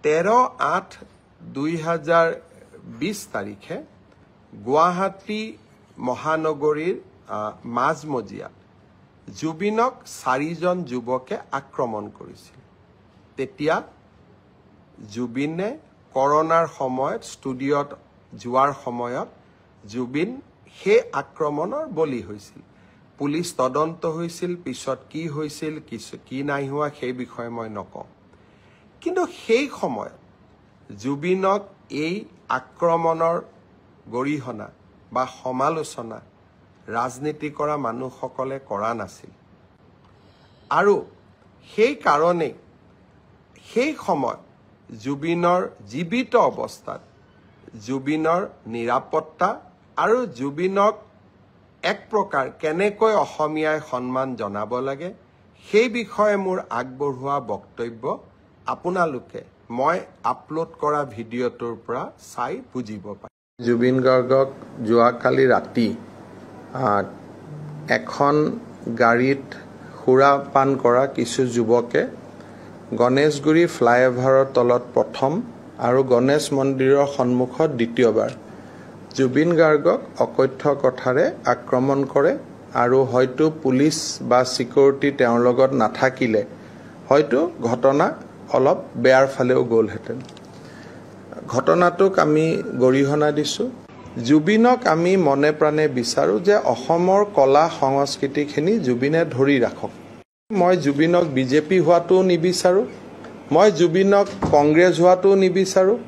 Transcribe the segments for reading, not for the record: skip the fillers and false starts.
13/8/2020 তাৰিখে গুৱাহাটী মহানগৰীৰ মাজমজিয়াত জুবিনক 4জন যুৱকে আক্ৰমণ কৰিছিল। তেতিয়া জুবিনে কৰোনাৰ সময়ত ষ্টুডিঅ'ত যোৱাৰ সময়ত জুবিন সেই আক্ৰমণৰ বলি হৈছিল। পুলিচ তদন্ত হৈছিল, পিছত কি হৈছিল কি নাই হোৱা সেই বিষয়ে মই নকওঁ। কিন্তু সেই সময়ত জুবিনক এই আক্ৰমণৰ গৰিহণা বা সমালোচনা ৰাজনীতি কৰা মানুহসকলে কৰা নাছিল। আৰু সেই কাৰণেই সেই সময়ত জুবিনৰ জীৱিত অৱস্থাত জুবিনৰ নিৰাপত্তা আৰু জুবিনক এক প্ৰকাৰ কেনেকৈ অসমীয়াই সন্মান জনাব লাগে সেই বিষয়ে মোৰ আগবঢ়োৱা বক্তব্য আপোনালোকে মই আপলোড কৰা ভিডিঅ'টোৰ পৰা চাই বুজিব পাৰে। জুবিন গাৰ্গক যোৱাকালি ৰাতি এখন গাড়ীত সুৰাপান কৰা কিছু যুৱকে গণেশগুৰি ফ্লাইঅভাৰৰ তলত প্ৰথম আৰু গণেশ মন্দিৰৰ সন্মুখত দ্বিতীয়বাৰ জুবিন গাৰ্গক অকথ্য কথাৰে আক্ৰমণ কৰে আৰু হয়তো পুলিচ বা সিকিউৰিটি তেওঁৰ লগত নাথাকিলে হয়তো ঘটনা অলপ বেয়াৰ ফালেও গ'লহেঁতেন। ঘটনাটোক আমি গৰিহণা দিছোঁ। জুবিনক আমি মনে প্ৰাণে বিচাৰোঁ যে অসমৰ কলা সংস্কৃতিখিনি জুবিনে ধৰি ৰাখক। মই জুবিনক বিজেপি হোৱাটোও নিবিচাৰোঁ, মই জুবিনক কংগ্ৰেছ হোৱাটোও নিবিচাৰোঁ,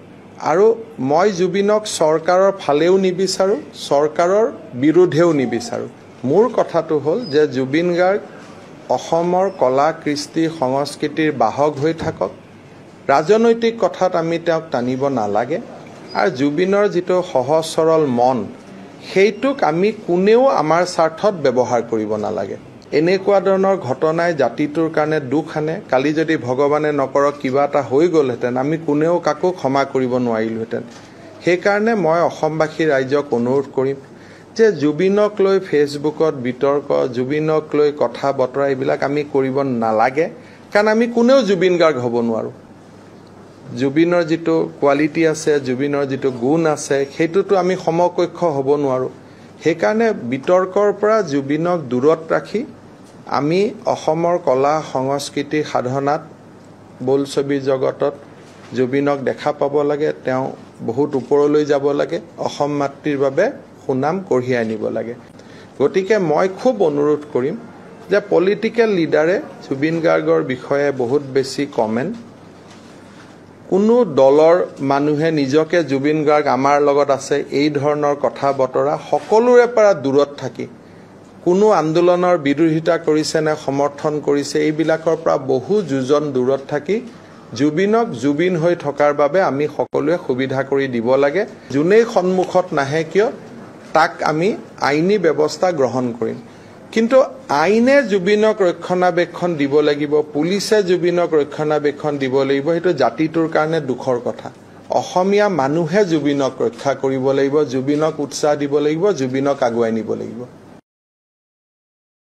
আৰু মই জুবিনক চৰকাৰৰ ফালেও নিবিচাৰোঁ, চৰকাৰৰ বিৰুদ্ধেও নিবিচাৰোঁ। মোৰ কথাটো হ'ল যে জুবিন গাৰ্গ অসমৰ কলা কৃষ্টি সংস্কৃতিৰ বাহক হৈ থাকক। ৰাজনৈতিক কথাত আমি তেওঁক টানিব নালাগে। আৰু জুবিনৰ যিটো সহজ সৰল মন সেইটোক আমি কোনেও আমাৰ স্বাৰ্থত ব্যৱহাৰ কৰিব নালাগে। এনেকুৱা ধৰণৰ ঘটনাই জাতিটোৰ কাৰণে দুখ আনে। কালি যদি ভগৱানে নকৰক কিবা এটা হৈ গ'লহেঁতেন আমি কোনেও কাকো ক্ষমা কৰিব নোৱাৰিলোহেঁতেন। সেইকাৰণে মই অসমবাসী ৰাইজক অনুৰোধ কৰিম যে জুবিনক লৈ ফেচবুকত বিতৰ্ক, জুবিনক লৈ কথা বতৰা এইবিলাক আমি কৰিব নালাগে। কাৰণ আমি কোনেও জুবিন গাৰ্গ হ'ব নোৱাৰোঁ। জুবিনৰ যিটো কোৱালিটি আছে, জুবিনৰ যিটো গুণ আছে সেইটোতো আমি সমকক্ষ হ'ব নোৱাৰোঁ। সেইকাৰণে বিতৰ্কৰ পৰা জুবিনক দূৰত ৰাখি আমি অসমৰ কলা সংস্কৃতি সাধনাত বোলছবি জগতত জুবিনক দেখা পাব লাগে। তেওঁ বহুত ওপৰলৈ যাব লাগে, অসম মাতৃৰ বাবে সুনাম কঢ়িয়াই আনিব লাগে। গতিকে মই খুব অনুৰোধ কৰিম যে পলিটিকেল লিডাৰে জুবিন গাৰ্গৰ বিষয়ে বহুত বেছি কমেণ্ট, কোনো দলৰ মানুহে নিজকে জুবিন গাৰ্গ আমাৰ লগত আছে এই ধৰণৰ কথা বতৰা সকলোৰে পৰা দূৰত থাকি, কোনো আন্দোলনৰ বিৰোধিতা কৰিছে নে সমৰ্থন কৰিছে এইবিলাকৰ পৰা বহু যোজন দূৰত থাকি জুবিনক জুবিন হৈ থকাৰ বাবে আমি সকলোৱে সুবিধা কৰি দিব লাগে। যোনেই সন্মুখত নাহে কিয় তাক আমি আইনী ব্যৱস্থা গ্ৰহণ কৰিম। কিন্তু আইনে জুবিনক ৰক্ষণাবেক্ষণ দিব লাগিব, পুলিচে জুবিনক ৰক্ষণাবেক্ষণ দিব লাগিব, সেইটো জাতিটোৰ কাৰণে দুখৰ কথা। অসমীয়া মানুহে জুবিনক ৰক্ষা কৰিব লাগিব, জুবিনক উৎসাহ দিব লাগিব, জুবিনক আগুৱাই নিব লাগিব।